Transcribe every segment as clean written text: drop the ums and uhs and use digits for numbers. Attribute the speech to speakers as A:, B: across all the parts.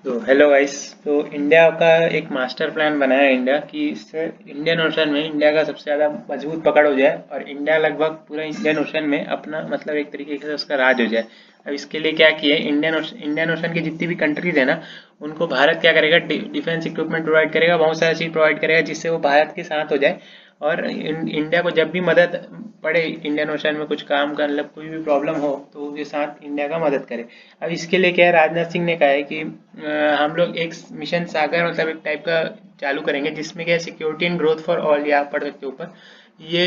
A: तो hello guys. तो India का एक मास्टर प्लान बना है इंडिया कि इससे इंडियन ओशन में इंडिया का सबसे ज़्यादा मजबूत पकड़ हो जाए और इंडिया लगभग पूरा इंडियन ओशन में अपना मतलब एक तरीके से उसका राज हो जाए। अब इसके लिए क्या किए, इंडियन ओशन की जितनी भी कंट्रीज है ना, उनको भारत क्या करेगा, डिफेंस इक्विपमेंट प्रोवाइड करेगा, बहुत सारा चीज़ प्रोवाइड करेगा जिससे वो भारत के साथ हो जाए। और इंडिया को जब भी मदद पड़े, इंडियन ओशन में कुछ काम का मतलब कोई भी प्रॉब्लम हो, तो उसके साथ इंडिया का मदद करे। अब इसके लिए क्या है, राजनाथ सिंह ने कहा है कि हम लोग एक मिशन सागर मतलब एक टाइप का चालू करेंगे जिसमें क्या है, security and growth for all, या आप पढ़ सकते हो ऊपर। ये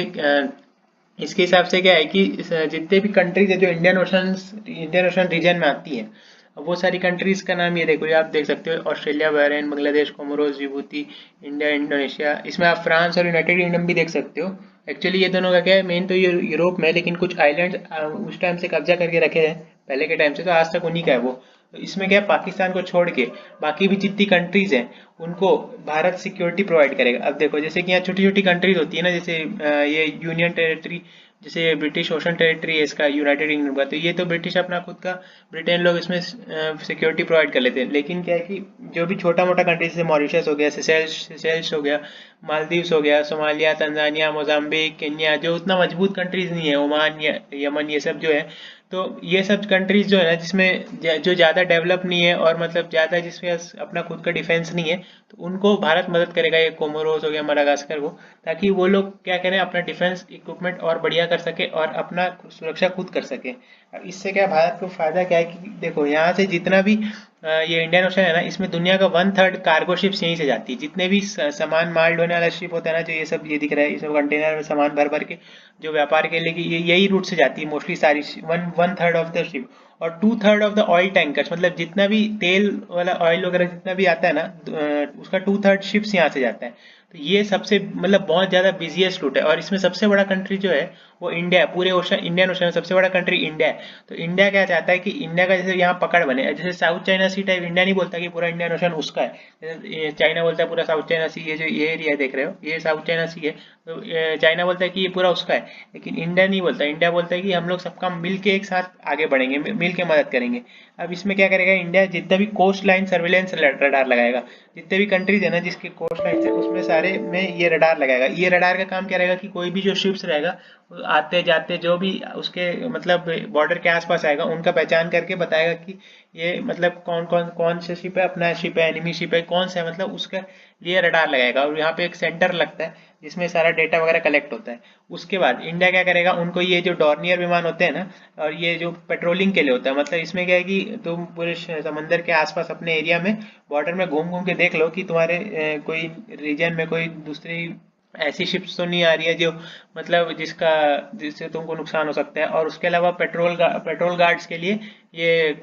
A: इसके हिसाब से क्या है कि जितने भी कंट्रीज है जो इंडियन ओशन रीजन में आती है, अब वो सारी कंट्रीज का नाम ये देखो, ये आप देख सकते हो, Australia, Bahrain, Bangladesh, Comoros, Djibouti, India, Indonesia. इसमें आप फ्रांस और यूनाइटेड किंगडम भी देख सकते हो। एक्चुअली ये दोनों का क्या है, मेन तो ये यूरोप में है, लेकिन कुछ आइलैंड उस टाइम से कब्जा करके रखे हैं पहले के टाइम से, तो आज तक उन्हीं का है वो। तो इसमें क्या है, पाकिस्तान को छोड़ के बाकी भी जितनी कंट्रीज हैं उनको भारत सिक्योरिटी प्रोवाइड करेगा। अब देखो, जैसे कि यहाँ छोटी छोटी कंट्रीज होती है ना, जैसे ये यूनियन टेरिटरी, जैसे ब्रिटिश ओशन टेरिटरी है इसका, यूनाइटेड किंगडम का, तो ये तो ब्रिटिश अपना खुद का, ब्रिटेन लोग इसमें सिक्योरिटी प्रोवाइड कर लेते हैं। लेकिन क्या है कि जो भी छोटा मोटा कंट्री, जैसे मॉरिशस हो गया, सेशेल्स हो गया, मालदीव्स हो गया, सोमालिया, तंजानिया, मोजाम्बिक, केन्या, जो उतना मजबूत कंट्रीज नहीं है, ओमान या यमन, ये सब जो है, तो ये सब कंट्रीज जो है ना, जिसमें जो ज़्यादा डेवलप नहीं है और मतलब ज़्यादा जिसमें अपना खुद का डिफेंस नहीं है, तो उनको भारत मदद करेगा। ये कोमोरोस हो गया, मडागास्कर को, ताकि वो लोग क्या करें, अपना डिफेंस इक्विपमेंट और बढ़िया कर सके और अपना सुरक्षा खुद कर सके। अब इससे क्या भारत को फायदा क्या है कि देखो, यहाँ से जितना भी ये इंडियन ओशन है ना, इसमें दुनिया का 1/3 कार्गो शिप्स यहीं से जाती है। जितने भी सामान माल ढोने वाला शिप होता है ना, जो ये सब ये दिख रहा है, ये सब कंटेनर में सामान भर भर के जो व्यापार के लिए कि ये यही रूट से जाती है मोस्टली सारी, one third of the ship. और 2/3 ऑफ द ऑयल टैंकर्स, मतलब जितना भी तेल वाला ऑयल वगैरह जितना भी आता है ना, उसका 2/3 शिप्स यहाँ से जाता है। तो ये सबसे मतलब बहुत ज़्यादा बिजिएस्ट रूट है, और इसमें सबसे बड़ा कंट्री जो है वो इंडिया है। पूरे ओशन, इंडियन ओशन में सबसे बड़ा कंट्री इंडिया है। तो इंडिया क्या चाहता है कि इंडिया का जैसे यहाँ पकड़ बने, जैसे South China Sea type. India नहीं बोलता कि पूरा इंडियन ओशन उसका है, जैसे ये चाइना बोलता है पूरा साउथ चाइना सी, ये जो ये एरिया देख रहे हो, ये साउथ चाइना सी है। तो चाइना बोलता है कि ये पूरा उसका है, लेकिन इंडिया नहीं बोलता। इंडिया बोलता है कि हम लोग सबका मिल के एक साथ आगे बढ़ेंगे, मिल के मदद करेंगे। अब इसमें क्या करेगा इंडिया, जितना भी कोस्ट लाइन सर्वेलेंस रडार लगाएगा, जितने भी कंट्रीज है ना जिसके कोस्ट लाइन है, उसमें सारे में ये रडार लगाएगा। ये रडार का काम क्या रहेगा कि कोई भी जो शिप्स रहेगा, वो आते जाते जो भी उसके मतलब बॉर्डर के आसपास आएगा, उनका पहचान करके बताएगा कि ये मतलब कौन कौन कौन से शिप है, अपना शिप है, एनिमी शिप है, कौन सा है, मतलब उसका लिए रडार लगाएगा। और यहाँ पे एक सेंटर लगता है जिसमें सारा डेटा वगैरह कलेक्ट होता है। उसके बाद इंडिया क्या करेगा, उनको ये जो डॉर्नियर विमान होते हैं ना, और ये जो पेट्रोलिंग के लिए होता है, मतलब इसमें क्या है कि तुम पूरे समंदर के आसपास अपने एरिया में बॉर्डर में घूम घूम के देख लो कि तुम्हारे कोई रीजन में कोई दूसरी ऐसी शिप्स तो नहीं आ रही है जो मतलब जिससे तुमको नुकसान हो सकता है। और उसके अलावा पेट्रोल गार्ड्स के लिए ये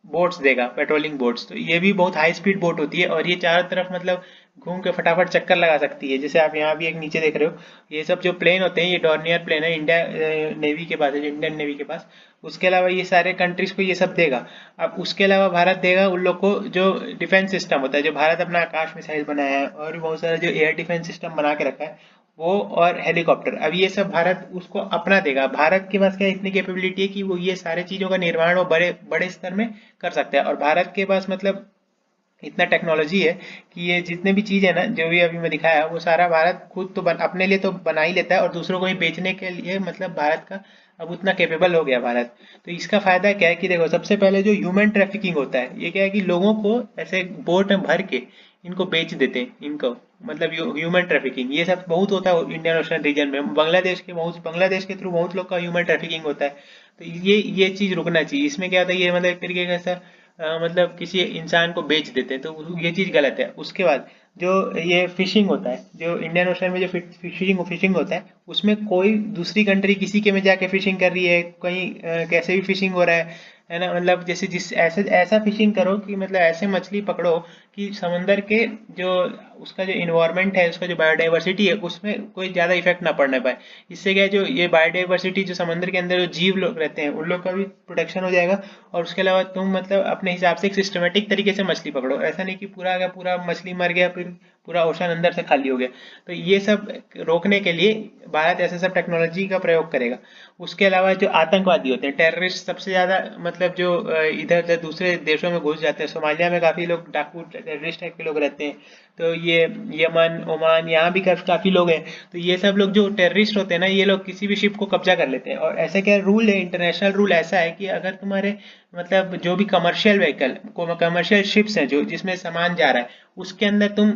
A: बोट्स देगा, पेट्रोलिंग बोट्स। तो ये भी बहुत हाई स्पीड बोट होती है, और ये चारों तरफ मतलब घूम के फटाफट चक्कर लगा सकती है। जैसे आप यहाँ भी एक नीचे देख रहे हो, ये सब जो प्लेन होते हैं, ये डॉर्नियर प्लेन है, इंडिया नेवी के पास है, जो इंडियन नेवी के पास। उसके अलावा ये सारे कंट्रीज को ये सब देगा। अब उसके अलावा भारत देगा उन लोग को जो डिफेंस सिस्टम होता है, जो भारत अपना आकाश मिसाइल बनाया है, और भी बहुत सारा जो एयर डिफेंस सिस्टम बना के रखा है वो, और हेलीकॉप्टर। अब ये सब भारत उसको अपना देगा। भारत के पास क्या इतनी कैपेबिलिटी है कि वो ये सारे चीज़ों का निर्माण वो बड़े बड़े स्तर में कर सकता है। और भारत के पास मतलब इतना टेक्नोलॉजी है कि ये जितने भी चीज़ है ना, जो भी अभी मैं दिखाया, वो सारा भारत खुद तो अपने लिए तो बना ही लेता है, और दूसरों को ही बेचने के लिए मतलब भारत का अब उतना कैपेबल हो गया भारत। तो इसका फायदा क्या है कि देखो, सबसे पहले जो ह्यूमन ट्रैफिकिंग होता है, ये क्या है कि लोगों को ऐसे बोट में भर के इनको बेच देते हैं, इनको मतलब ह्यूमन ट्रैफिकिंग ये सब बहुत होता है इंडियन ओशन रीजन में। बांग्लादेश के थ्रू बहुत लोग का ह्यूमन ट्रैफिकिंग होता है। तो ये चीज़ रुकना चाहिए। इसमें क्या होता है, ये मतलब एक तरीके का ऐसा मतलब किसी इंसान को बेच देते हैं, तो ये चीज़ गलत है। उसके बाद जो ये फिशिंग होता है, जो इंडियन ओशन में जो फिशिंग होता है, उसमें कोई दूसरी कंट्री किसी के में जाके फिशिंग कर रही है, कहीं कैसे भी फिशिंग हो रहा है ना, मतलब जैसे जिस ऐसे ऐसा फिशिंग करो कि मतलब ऐसे मछली पकड़ो कि समंदर के जो उसका जो इन्वायरमेंट है, उसका जो बायोडाइवर्सिटी है, उसमें कोई ज़्यादा इफेक्ट ना पड़ने पाए। इससे क्या है, जो ये बायोडाइवर्सिटी जो समंदर के अंदर जो जीव लोग रहते हैं उन लोग का भी प्रोटेक्शन हो जाएगा। और उसके अलावा तुम मतलब अपने हिसाब से एक सिस्टमेटिक तरीके से मछली पकड़ो, ऐसा नहीं कि पूरा का पूरा मछली मर गया फिर पूरा ओशन अंदर से खाली हो गया। तो ये सब रोकने के लिए भारत ऐसे सब टेक्नोलॉजी का प्रयोग करेगा। उसके अलावा जो आतंकवादी होते हैं, टेररिस्ट सबसे ज़्यादा मतलब जो इधर उधर दूसरे देशों में घुस जाते हैं, सोमालिया में काफ़ी लोग डाकू टेररिस्ट टाइप के लोग रहते हैं। तो ये यमन ओमान यहाँ भी काफ़ी लोग हैं। तो ये सब लोग जो टेररिस्ट होते हैं ना, ये लोग किसी भी शिप को कब्जा कर लेते हैं। और ऐसा क्या रूल है, इंटरनेशनल रूल ऐसा है कि अगर तुम्हारे मतलब जो भी कमर्शियल व्हीकल कमर्शियल शिप्स हैं जो जिसमें सामान जा रहा है, उसके अंदर तुम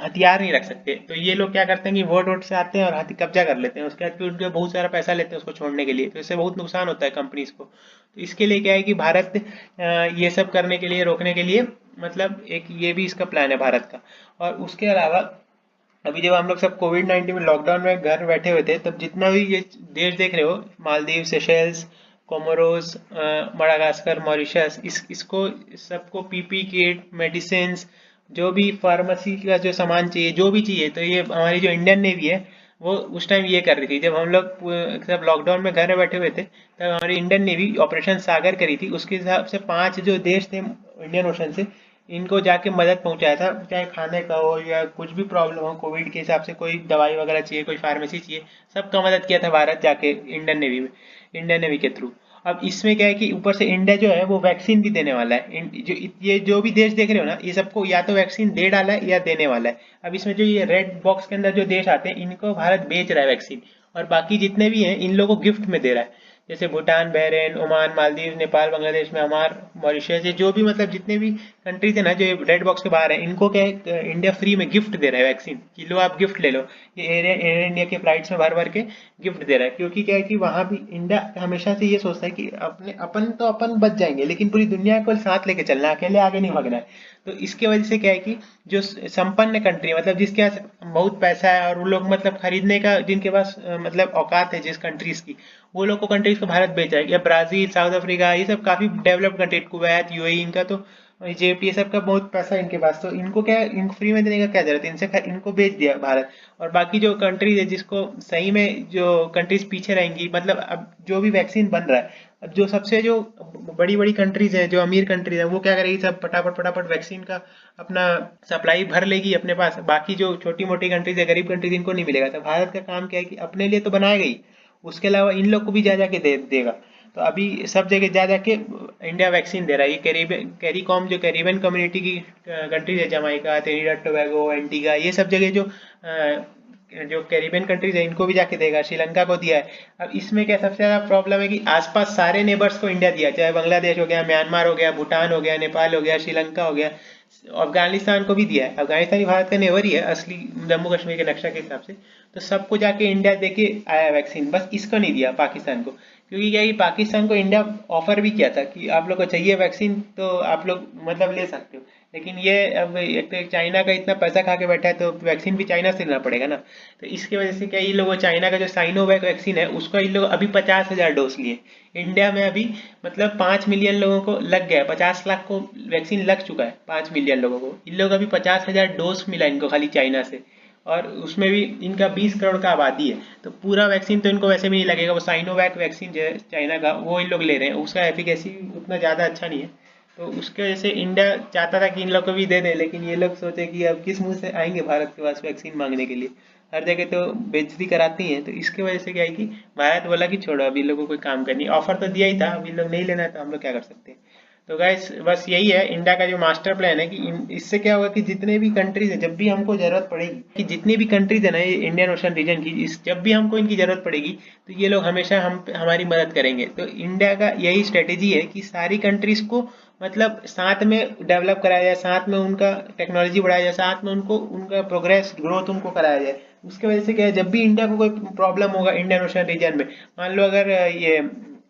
A: हथियार नहीं रख सकते। तो ये लोग क्या करते हैं कि वोट वोट से आते हैं और कब्जा कर लेते हैं, उसके बाद फिर उनके बहुत सारा पैसा लेते हैं उसको छोड़ने के लिए। तो इससे बहुत नुकसान होता है कंपनीज को। तो इसके लिए क्या है कि भारत ये सब करने के लिए रोकने के लिए मतलब एक ये भी इसका प्लान है भारत का। और उसके अलावा अभी जब हम लोग सब कोविड-19 में लॉकडाउन में घर बैठे हुए थे, तब जितना भी ये देश देख रहे हो, Maldives, Seychelles, Comoros, Madagascar, Mauritius, इसको सबको पीपी किट, मेडिसिन, जो भी फार्मेसी का जो सामान चाहिए, जो भी चाहिए, तो ये हमारी जो इंडियन नेवी है वो उस टाइम ये कर रही थी। जब हम लोग सब लॉकडाउन में घर में बैठे हुए थे, तब हमारी इंडियन नेवी ऑपरेशन सागर करी थी। उसके हिसाब से 5 जो देश थे इंडियन ओशन से, इनको जाके मदद पहुंचाया था, चाहे खाने का हो या कुछ भी प्रॉब्लम हो कोविड के हिसाब से, कोई दवाई वगैरह चाहिए, कोई फार्मेसी चाहिए, सबका मदद किया था भारत जाके इंडियन नेवी के थ्रू। अब इसमें क्या है कि ऊपर से इंडिया जो है वो वैक्सीन भी देने वाला है। ये जो भी देश देख रहे हो ना, ये सबको या तो वैक्सीन दे डाला है या देने वाला है। अब इसमें जो ये रेड बॉक्स के अंदर जो देश आते हैं, इनको भारत बेच रहा है वैक्सीन, और बाकी जितने भी हैं इन लोगों को गिफ्ट में दे रहा है। जैसे Bhutan, Bahrain, Oman, Maldives, Nepal, Bangladesh, Myanmar, Mauritius, ये जो भी मतलब जितने भी कंट्रीज है ना जो रेड बॉक्स के बाहर है, इनको क्या है इंडिया फ्री में गिफ्ट दे रहा है वैक्सीन, कि लो आप गिफ्ट ले लो। ये एयर इंडिया के फ्लाइट्स में भर भर के गिफ्ट दे रहा है। क्योंकि क्या है कि वहां भी इंडिया हमेशा से ये सोचता है कि अपने अपन तो अपन बच जाएंगे, लेकिन पूरी दुनिया को साथ लेके चलना है, अकेले आगे नहीं भागना है। तो इसके वजह से क्या है कि जो संपन्न कंट्री मतलब जिसके पास बहुत पैसा है और वो लोग मतलब खरीदने का जिनके पास मतलब औकात है जिस कंट्रीज की, वो लोग को कंट्रीज को भारत बेच रहा है। या ब्राजील, साउथ अफ्रीका, ये सब काफी डेवलप्ड कंट्री, कुवैत, यूएई, इनका तो इजिप्ट, ये सब का बहुत पैसा है इनके पास। तो इनको क्या इनको फ्री में देने का क्या जरूरत है, इनको बेच दिया भारत। और बाकी जो कंट्रीज है जिसको सही में जो कंट्रीज पीछे रहेंगी, मतलब अब जो भी वैक्सीन बन रहा है, अब जो सबसे जो बड़ी बड़ी कंट्रीज है, जो अमीर कंट्रीज है, वो क्या करेगी, सब फटाफट फटाफट वैक्सीन का अपना सप्लाई भर लेगी अपने पास। बाकी जो छोटी मोटी कंट्रीज है, गरीब कंट्रीज, इनको नहीं मिलेगा। तो भारत का काम क्या है कि अपने लिए तो बनाएगा ही, उसके अलावा इन लोग को भी जा जाके देगा। तो अभी सब जगह जा जाके इंडिया वैक्सीन दे रहा है। ये कैरीकॉम जो कैरिबियन कम्युनिटी की कंट्रीज है, जमाइका, ट्रिनिडाद टोबैगो, एंटीगा, ये सब जगह जो कैरिबियन कंट्रीज है, इनको भी जाके देगा। श्रीलंका को दिया है। अब इसमें क्या सबसे ज्यादा प्रॉब्लम है कि आसपास सारे नेबर्स को इंडिया दिया, चाहे बांग्लादेश हो गया, म्यांमार हो गया, भूटान हो गया, नेपाल हो गया, श्रीलंका हो गया, अफगानिस्तान को भी दिया है। अफगानिस्तान ही भारत का नेबर ही है असली, जम्मू कश्मीर के नक्शा के हिसाब से। तो सबको जाके इंडिया देके आया वैक्सीन, बस इसको नहीं दिया पाकिस्तान को। क्योंकि क्या है कि पाकिस्तान को इंडिया ऑफर भी किया था कि आप लोग को चाहिए वैक्सीन तो आप लोग मतलब ले सकते हो। लेकिन ये अब एक तो चाइना का इतना पैसा खा के बैठा है, तो वैक्सीन भी चाइना से लेना पड़ेगा ना। तो इसकी वजह से क्या, ये लोग चाइना का जो साइनोवैक वैक्सीन है उसका इन लोग अभी 50,000 डोज लिए। इंडिया में अभी मतलब 5 मिलियन लोगों को लग गया, 50 लाख को वैक्सीन लग चुका है, 5 मिलियन लोगों को। इन लोग अभी 50,000 डोज मिला इनको खाली चाइना से, और उसमें भी इनका 20 करोड़ का आबादी है। तो पूरा वैक्सीन तो इनको वैसे भी नहीं लगेगा। वो साइनोवैक वैक्सीन जो है चाइना का, वो इन लोग ले रहे हैं, उसका एफिकेसी उतना ज़्यादा अच्छा नहीं है। तो उसके वजह से इंडिया चाहता था कि इन लोग को भी दे दे, लेकिन ये लोग सोचे कि अब किस मुंह से आएंगे भारत के पास वैक्सीन मांगने के लिए। हर जगह तो बेइज्जती कराती हैं। तो इसके वजह से क्या है कि भारत बोला कि छोड़ो, अभी लोगों को कोई काम करनी, ऑफर तो दिया ही था, अभी लोग नहीं लेना है, तो हम लोग क्या कर सकते हैं। तो गैस बस यही है इंडिया का जो मास्टर प्लान है कि इससे क्या होगा कि जितने भी कंट्रीज है, जब भी हमको जरूरत पड़ेगी, कि जितनी भी कंट्रीज है ना ये इंडियन ओशन रीजन की, जब भी हमको इनकी जरूरत पड़ेगी, तो ये लोग हमेशा हमारी मदद करेंगे। तो इंडिया का यही स्ट्रेटेजी है कि सारी कंट्रीज को मतलब साथ में डेवलप कराया जाए, साथ में उनका टेक्नोलॉजी बढ़ाया जाए, साथ में उनको उनका प्रोग्रेस ग्रोथ उनको कराया जाए। उसके वजह से क्या है, जब भी इंडिया को कोई प्रॉब्लम होगा इंडियन ओशन रीजन में, मान लो अगर ये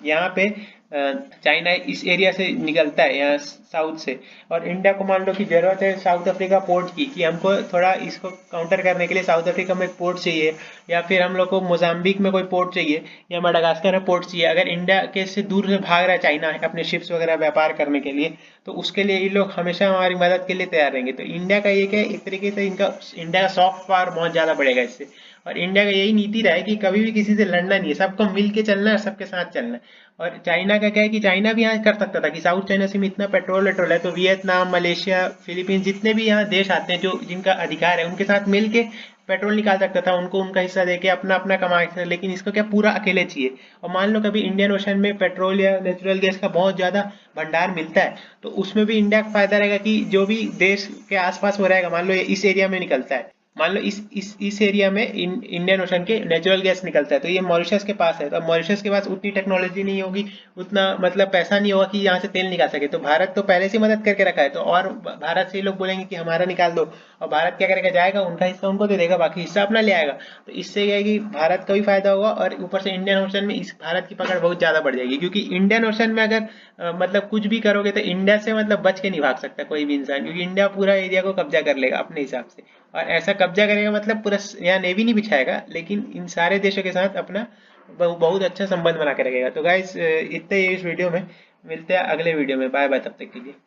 A: यहाँ पे चाइना इस एरिया से निकलता है यहाँ साउथ से, और इंडिया को मान लो कि जरूरत है साउथ अफ्रीका पोर्ट की, कि हमको थोड़ा इसको काउंटर करने के लिए साउथ अफ्रीका में एक पोर्ट चाहिए, या फिर हम लोग को मोजाम्बिक में कोई पोर्ट चाहिए, या मडागास्कर में पोर्ट चाहिए। अगर इंडिया के से दूर से भाग रहा है चाइना अपने शिप्स वगैरह व्यापार करने के लिए, तो उसके लिए ये लोग हमेशा हमारी मदद के लिए तैयार रहेंगे। तो इंडिया का ये क्या एक तरीके से इनका इंडिया का सॉफ्ट पावर बहुत ज़्यादा बढ़ेगा इससे। और इंडिया का यही नीति रहा है कि कभी भी किसी से लड़ना नहीं है, सबको मिल के चलना है, सबके साथ चलना है। और चाइना का क्या है कि चाइना भी यहाँ कर सकता था कि साउथ चाइना सी में इतना पेट्रोल है, तो वियतनाम, मलेशिया, फिलीपींस जितने भी यहाँ देश आते हैं जो जिनका अधिकार है उनके साथ मिल के पेट्रोल निकाल सकता था, उनको उनका हिस्सा देके अपना अपना कमा सकता था। लेकिन इसको क्या पूरा अकेले चाहिए। और मान लो कभी इंडियन ओशन में पेट्रोल या नेचुरल गैस का बहुत ज्यादा भंडार मिलता है, तो उसमें भी इंडिया का फायदा रहेगा कि जो भी देश के आसपास हो रहेगा, मान लो ये इस एरिया में निकलता है, मान लो इस एरिया में इंडियन ओशन के नेचुरल गैस निकलता है, तो ये मॉरिशस के पास है, तो मॉरिशस के पास उतनी टेक्नोलॉजी नहीं होगी, उतना मतलब पैसा नहीं होगा कि यहाँ से तेल निकाल सके। तो भारत तो पहले से मदद करके रखा है, तो और भारत से ही लोग बोलेंगे कि हमारा निकाल दो, और भारत क्या करेगा, जाएगा उनका हिस्सा उनको दे देगा, बाकी हिस्सा अपना ले आएगा। तो इससे क्या है कि भारत का भी फायदा होगा, और ऊपर से इंडियन ओशन में इस भारत की पकड़ बहुत ज्यादा बढ़ जाएगी, क्योंकि इंडियन ओशन में अगर मतलब कुछ भी करोगे तो इंडिया से मतलब बच के नहीं भाग सकता कोई भी इंसान, क्योंकि इंडिया पूरा एरिया को कब्जा कर लेगा अपने हिसाब से। और ऐसा कब्जा करेगा मतलब पूरा यहाँ नेवी नहीं बिछाएगा, लेकिन इन सारे देशों के साथ अपना बहुत अच्छा संबंध बना के रखेगा। तो गाइस इतने ही इस वीडियो में, मिलते हैं अगले वीडियो में। बाय बाय तब तक के लिए।